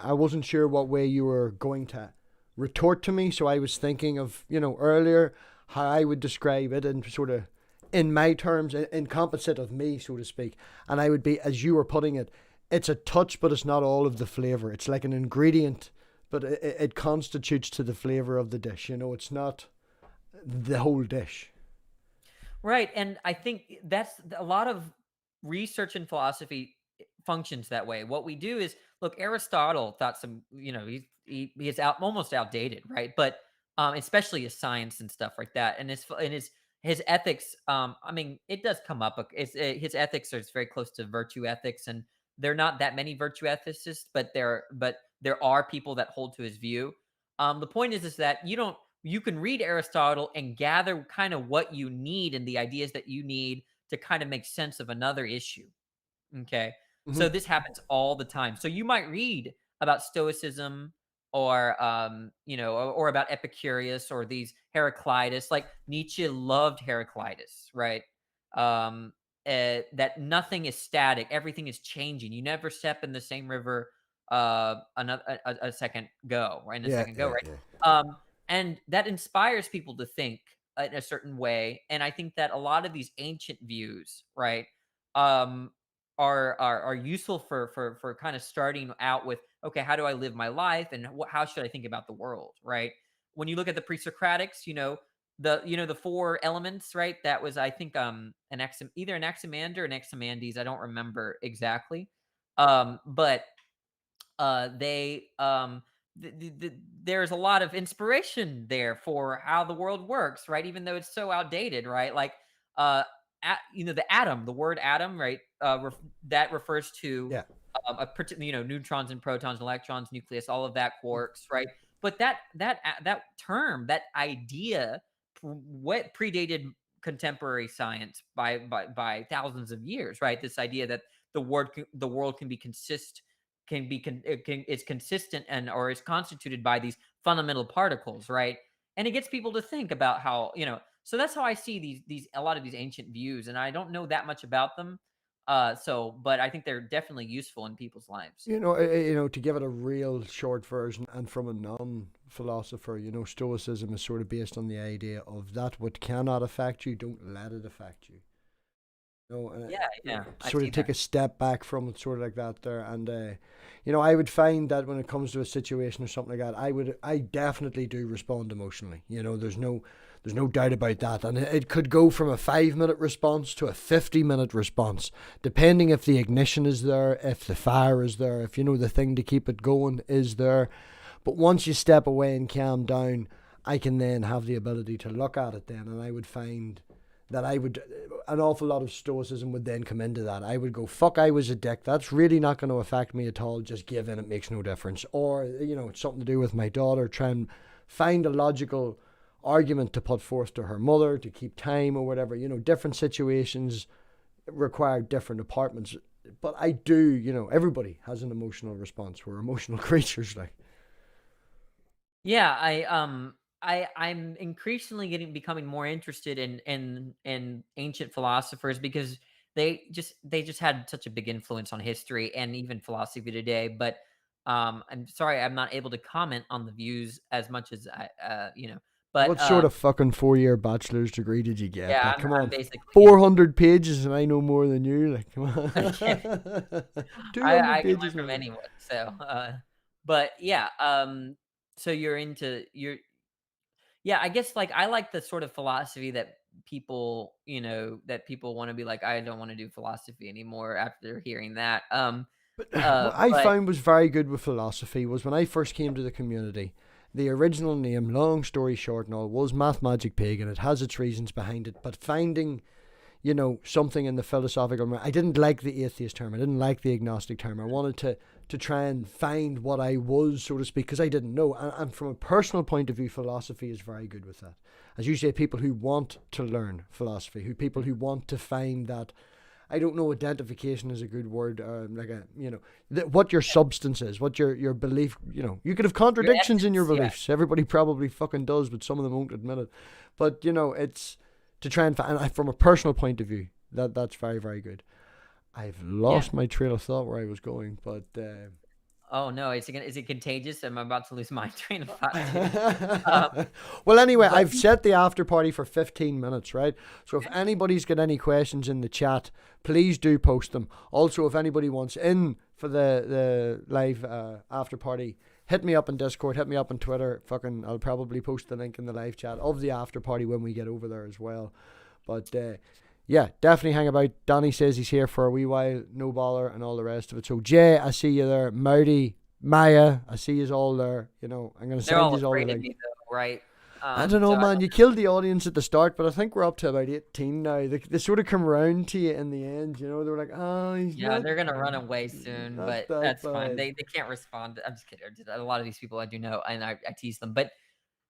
I wasn't sure what way you were going to retort to me, so I was thinking of, earlier how I would describe it and sort of in my terms, encompass of me, so to speak. And I would be, as you were putting it, it's a touch, but it's not all of the flavor. It's like an ingredient, but it constitutes to the flavor of the dish. It's not the whole dish.
Right, and I think that's a lot of research in philosophy functions that way. What we do is look, Aristotle thought he is almost outdated, right? But especially his science and stuff like that, and his ethics. I mean, it does come up. His ethics are very close to virtue ethics, and there are not that many virtue ethicists, but there are people that hold to his view. The point is that you can read Aristotle and gather kind of what you need and the ideas that you need to kind of make sense of another issue. Okay.
Hmm.
So this happens all the time. So you might read about Stoicism or or about Epicurus or these Heraclitus. Like Nietzsche loved Heraclitus, right? That nothing is static, everything is changing. You never step in the same river a second go, right? In a
Yeah,
second go,
yeah,
right?
yeah.
And that inspires people to think in a certain way. And I think that a lot of these ancient views, right, um, are useful for kind of starting out with. okay, how do I live my life, and how should I think about the world, right? When you look at the pre-Socratics, the four elements, right? That was, I think, either an Anaximander or an Anaximandes. I don't remember exactly, but they there's a lot of inspiration there for how the world works, right? Even though it's so outdated, right? Like, uh, the atom, the word atom, right? That refers to
Yeah.
a particular, neutrons and protons, electrons, nucleus, all of that, quarks, right? But that term, that idea, what predated contemporary science by thousands of years, right? This idea that the world can be it's consistent and or is constituted by these fundamental particles, right? And it gets people to think about how, so that's how I see these a lot of these ancient views, and I don't know that much about them. But I think they're definitely useful in people's lives.
To give it a real short version, and from a non-philosopher, Stoicism is sort of based on the idea of that what cannot affect you, don't let it affect you. And
Yeah, I
sort
see
of take
that.
a step back from it, sort of like that there. And I would find that when it comes to a situation or something like that, I definitely do respond emotionally. There's no doubt about that. And it could go from a 5-minute response to a 50-minute response, depending if the ignition is there, if the fire is there, if the thing to keep it going is there. But once you step away and calm down, I can then have the ability to look at it then, and I would find that an awful lot of stoicism would then come into that. I would go, fuck, I was a dick. That's really not going to affect me at all. Just give in. It makes no difference. Or, it's something to do with my daughter. Try and find a logical argument to put forth to her mother to keep time or whatever. Different situations require different apartments. But I do, everybody has an emotional response. We're emotional creatures, like.
Yeah, I'm increasingly becoming more interested in ancient philosophers, because they just had such a big influence on history and even philosophy today. But I'm sorry I'm not able to comment on the views as much as I. But
What sort of fucking 4-year bachelor's degree did you get?
yeah,
Like, come
I'm
on,
basically
400 pages and I know more than you. Like, come
yeah,
on,
I
200
can learn
pages
from
more.
anyone. So, but yeah, so yeah, I guess, like, I like the sort of philosophy that people want to be like, I don't want to do philosophy anymore after hearing that.
But what I
But
found was very good with philosophy was when I first came to the community. The original name, long story short and all, was Mathmagic Pagan. It has its reasons behind it, but finding something in the philosophical. I didn't like the atheist term. I didn't like the agnostic term. I wanted to try and find what I was, so to speak, because I didn't know. And from a personal point of view, philosophy is very good with that. As you say, people who want to learn philosophy, people who want to find that. I don't know. Identification is a good word. What your substance is, what your belief. You could have
your
contradictions in your
essence, yeah,
beliefs. Everybody probably fucking does, but some of them won't admit it. But it's to try and find, from a personal point of view, that's very, very good. I've
yeah.
lost my train of thought where I was going, but
Oh no, is it contagious? I'm about to lose my train of thought too. Um,
well, anyway,
but
I've set the after party for 15 minutes, right? So if anybody's got any questions in the chat, please do post them. Also, if anybody wants in for the live after party, hit me up on Discord, hit me up on Twitter. Fucking, I'll probably post the link in the live chat of the after party when we get over there as well. But yeah, definitely hang about. Danny says he's here for a wee while, no bother, and all the rest of it. So Jay, I see you there. Marty, Maya, I see you all there. I'm gonna
they're
send
all
you all the
afraid of
link.
me though, right?
I don't know,
So I
man.
don't.
You killed the audience at the start, but I think we're up to about 18 now. They sort of come around to you in the end. They were like, "Oh, he's
Yeah,
not
they're gonna run away soon,
not
but
that
that's fine.
bad."
They can't respond. I'm just kidding. A lot of these people I do know, and I tease them. But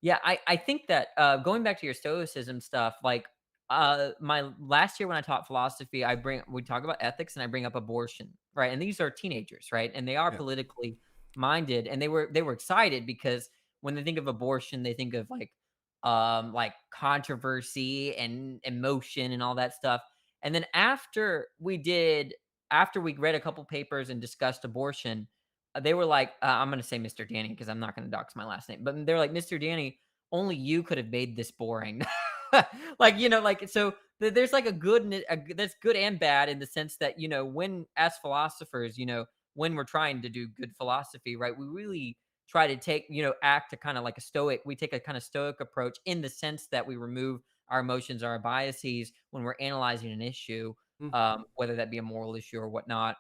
yeah, I think that, going back to your stoicism stuff, like, my last year when I taught philosophy, we talk about ethics, and I bring up abortion, right? And these are teenagers, right? And they are
Yeah.
politically minded, and they were excited because when they think of abortion, they think of, like controversy and emotion and all that stuff. And then after we read a couple papers and discussed abortion, they were like, I'm going to say Mr. Danny because I'm not going to dox my last name, but they're like, Mr. Danny, only you could have made this boring. Like, so there's like there's good and bad in the sense that, when as philosophers, when we're trying to do good philosophy, right, we really try to take, act a kind of like a stoic. We take a kind of stoic approach in the sense that we remove our emotions, our biases when we're analyzing an issue,
Mm.
whether that be a moral issue or whatnot,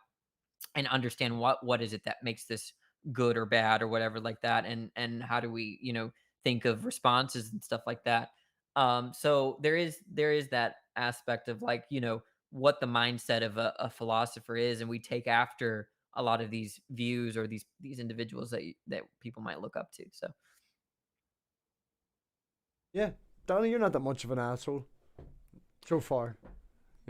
and understand what is it that makes this good or bad or whatever like that, and how do we think of responses and stuff like that. So there is that aspect of like what the mindset of a philosopher is, and we take after a lot of these views or these individuals that people might look up to. So
Yeah, Donnie, you're not that much of an asshole so far.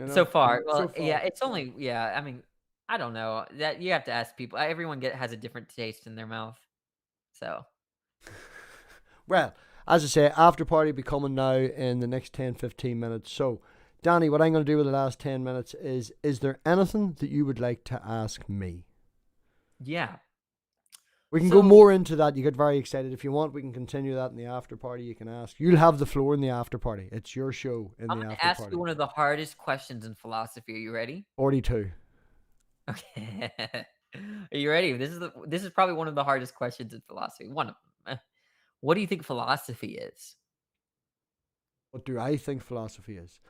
so far,
So
well, yeah,
far.
it's only, yeah, I mean, I don't know, that you have to ask people. Everyone has a different taste in their mouth. So
Well, as I say, after party be coming now in the next 10-15 minutes. So, Danny, what I'm going to do with the last 10 minutes is there anything that you would like to ask me?
yeah.
We can go
So
more into that. You get very excited. If you want, we can continue that in the after party. You can ask. You'll have the floor in the after party. It's your show in
I'm
the
gonna
after
ask you
party.
one of the hardest questions in philosophy. Are you ready?
42.
Okay. Are you ready? This is probably one of the hardest questions in philosophy. One of them. What do you think philosophy is?
What do I think philosophy is?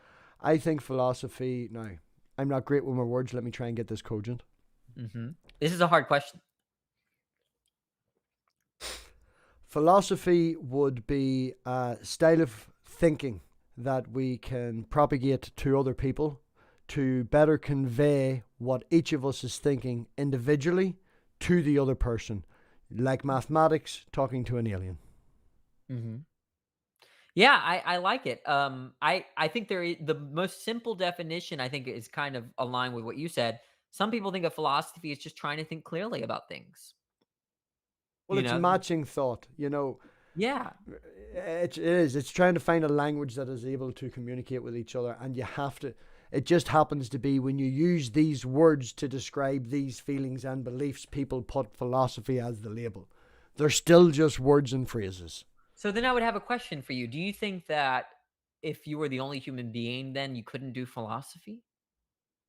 I think philosophy. Now, I'm not great with my words. Let me try and get this cogent.
This is a hard question.
Philosophy would be a style of thinking that we can propagate to other people to better convey what each of us is thinking individually to the other person, like mathematics talking to an alien.
hmm Yeah, I like it. I think the most simple definition I think is kind of aligned with what you said. Some people think of philosophy as just trying to think clearly about things.
Well,
You
it's
know?
matching thought,
Yeah.
it is. It's trying to find a language that is able to communicate with each other, and you have to. It just happens to be when you use these words to describe these feelings and beliefs, people put philosophy as the label. They're still just words and phrases.
So then I would have a question for you. Do you think that if you were the only human being, then you couldn't do philosophy?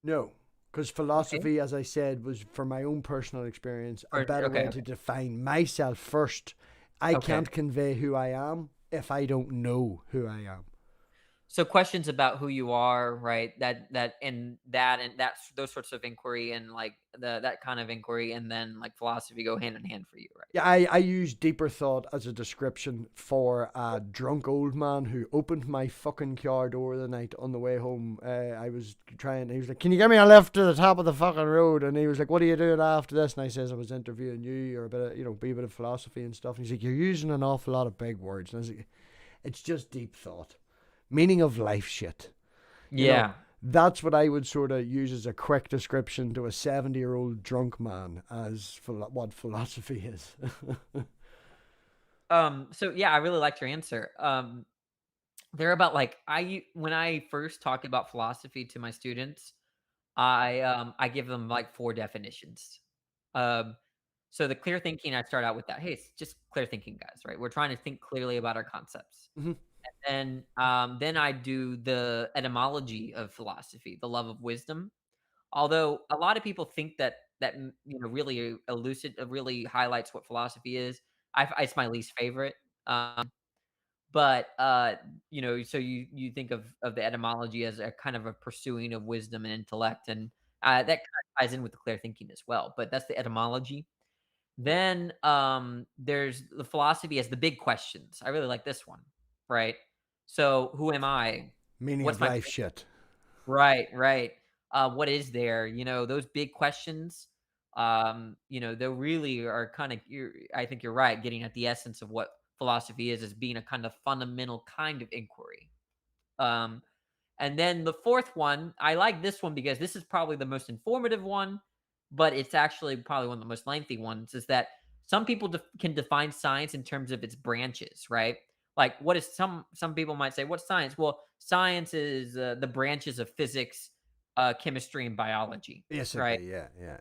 No, because
Okay.
philosophy, as I said, was for my own personal experience a
Or
better
okay,
way
okay,
to define myself first. I
okay.
can't convey who I am if I don't know who I am.
So questions about who you are, right? That's those sorts of inquiry and like that kind of inquiry, and then like philosophy go hand in hand for you, right?
Yeah, I use deeper thought as a description for a drunk old man who opened my fucking car door the night on the way home. I was trying, he was like, "Can you give me a lift to the top of the fucking road?" And he was like, "What are you doing after this?" And I says, "I was interviewing you, or a bit of, be a bit of philosophy and stuff." And he's like, "You're using an awful lot of big words." And I was like, "It's just deep thought, meaning of life shit." You know,
Yeah.
that's what I would sort of use as a quick description to a 70-year-old drunk man as what philosophy is.
So yeah, I really liked your answer. They're about like when I first talk about philosophy to my students, I give them like four definitions. Um, so the clear thinking, I start out with that. Hey, it's just clear thinking, guys. Right? We're trying to think clearly about our concepts.
Mhm.
And then I do the etymology of philosophy, the love of wisdom. Although a lot of people think that really really highlights what philosophy is. It's my least favorite. But so you think of the etymology as a kind of a pursuing of wisdom and intellect, and that kind of ties in with the clear thinking as well. But that's the etymology. Then there's the philosophy as the big questions. I really like this one, right? So who am I?
Meaning
What's
of
my
life shit.
right, right? What is there? Those big questions. They really are kind of. I think you're right. Getting at the essence of what philosophy is being a kind of fundamental kind of inquiry. Um, and then the fourth one, I like this one because this is probably the most informative one, but it's actually probably one of the most lengthy ones. Is that some people can define science in terms of its branches, right? Like, what is some people might say, what's science? Well, science is the branches of physics, chemistry, and biology, right?
Basically, yeah, yeah.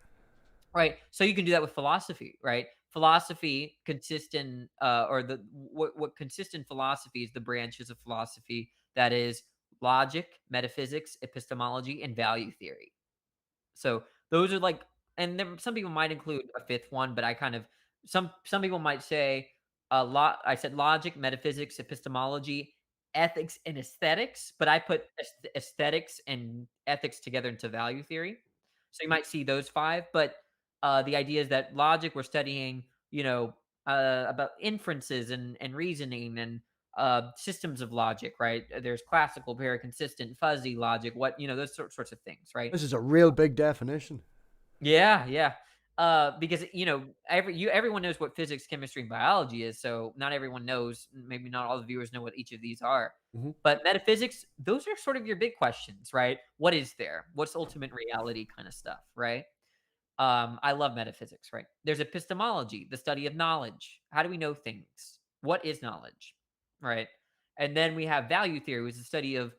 Right. So you can do that with philosophy, right? Philosophy consists in, or what consists in philosophy is the branches of philosophy that is logic, metaphysics, epistemology, and value theory. So those are like and then some people might include a fifth one, but I kind of some people might say a lot. I said logic, metaphysics, epistemology, ethics, and aesthetics, but I put aesthetics and ethics together into value theory. So you might see those five, but the idea is that logic we're studying, about inferences and reasoning and systems of logic, right? There's classical, very consistent, fuzzy logic, those sorts of things, right?
This is a real big definition.
Yeah, yeah. Because everyone knows what physics, chemistry, and biology is, so not everyone knows. Maybe not all the viewers know what each of these are.
Mhm.
But metaphysics, those are sort of your big questions, right? What is there? What's ultimate reality, kind of stuff, right? I love metaphysics, right? There's epistemology, the study of knowledge. How do we know things? What is knowledge, right? And then we have value theory, which is the study of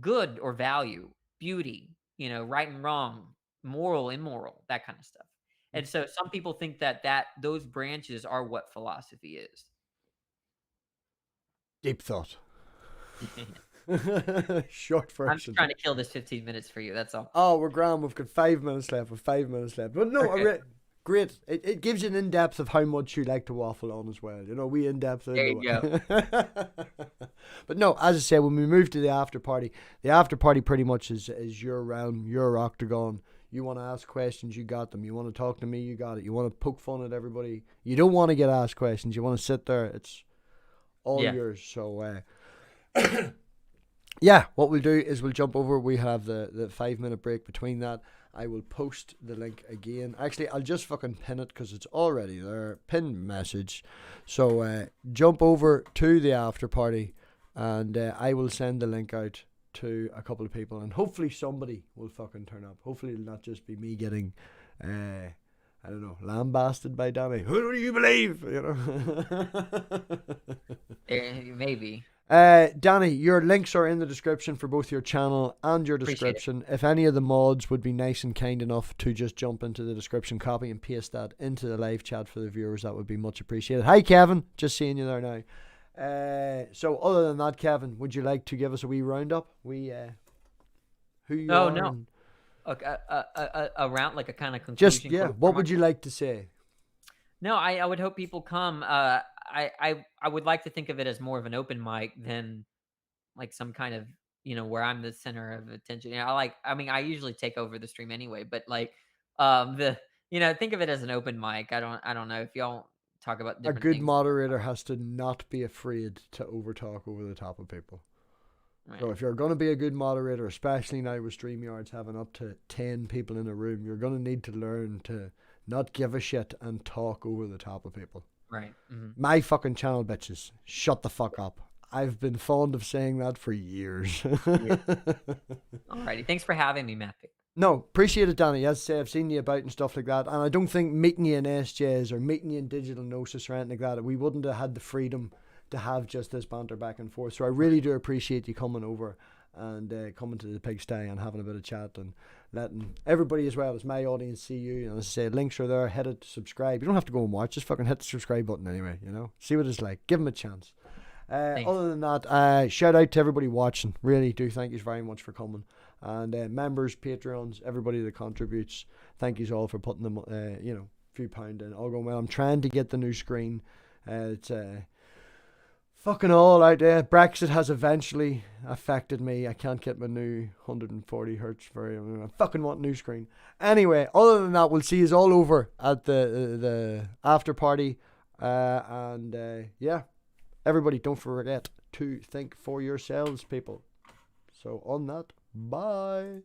good or value, beauty, right and wrong, moral, immoral, that kind of stuff. And so some people think that those branches are what philosophy is.
Deep thought. Short version.
I'm just trying to kill this 15 minutes for you. That's all.
Oh, we're grand. We've got 5 minutes left. But no,
Okay.
great. It gives you an in-depth of how much you like to waffle on as well. We in-depth.
There you go.
But no, as I said, when we move to the after party pretty much is your realm, your octagon. You want to ask questions, you got them. You want to talk to me, you got it. You want to poke fun at everybody. You don't want to get asked questions. You want to sit there. It's all yours. So, yeah, what we'll do is we'll jump over. We have the 5-minute break between that. I will post the link again. Actually, I'll just fucking pin it because it's already there. Pin message. So jump over to the after party and I will send the link out to a couple of people and hopefully somebody will fucking turn up. Hopefully it'll not just be me getting, I don't know, lambasted by Danny. Who do you believe?
Maybe.
Danny, your links are in the description for both your channel and your description. If any of the mods would be nice and kind enough to just jump into the description, copy and paste that into the live chat for the viewers, that would be much appreciated. Hi, Kevin. Just seeing you there now. So other than that, Kevin, would you like to give us a wee roundup? Who you are?
No. Okay, a round, like a kind of
Just,
conclusion.
what would you like to say?
No, I would hope people come. I would like to think of it as more of an open mic than like some kind of, where I'm the center of attention. I usually take over the stream anyway, but like, think of it as an open mic. I don't know if y'all talk about different
A good
things.
moderator has to not be afraid to overtalk over the top of people.
Right.
So if you're going to be a good moderator, especially now with StreamYards having up to 10 people in a room, you're going to need to learn to not give a shit and talk over the top of people.
Right. Mm-hmm.
My fucking channel, bitches. Shut the fuck up. I've been fond of saying that for years.
Alrighty. Thanks for having me, Mathpig.
No, appreciate it, Danny. As I say, I've seen you about and stuff like that. And I don't think meeting you in SJs or meeting you in Digital Gnosis or anything like that, we wouldn't have had the freedom to have just this banter back and forth. So I really do appreciate you coming over and coming to the pigsty and having a bit of chat and letting everybody as well as my audience see you. And as I say, links are there. Hit it, subscribe. You don't have to go and watch. Just fucking hit the subscribe button anyway, See what it's like. Give them a chance. Other than that, shout out to everybody watching. Really do thank you very much for coming. And members, Patreons, everybody that contributes, thank you all for putting them, few pound in. All going well. I'm trying to get the new screen. It's fucking all out there. Brexit has eventually affected me. I can't get my new 140 hertz I fucking want a new screen. Anyway, other than that, we'll see you all over at the after party. Yeah, everybody, don't forget to think for yourselves, people. So on that, bye.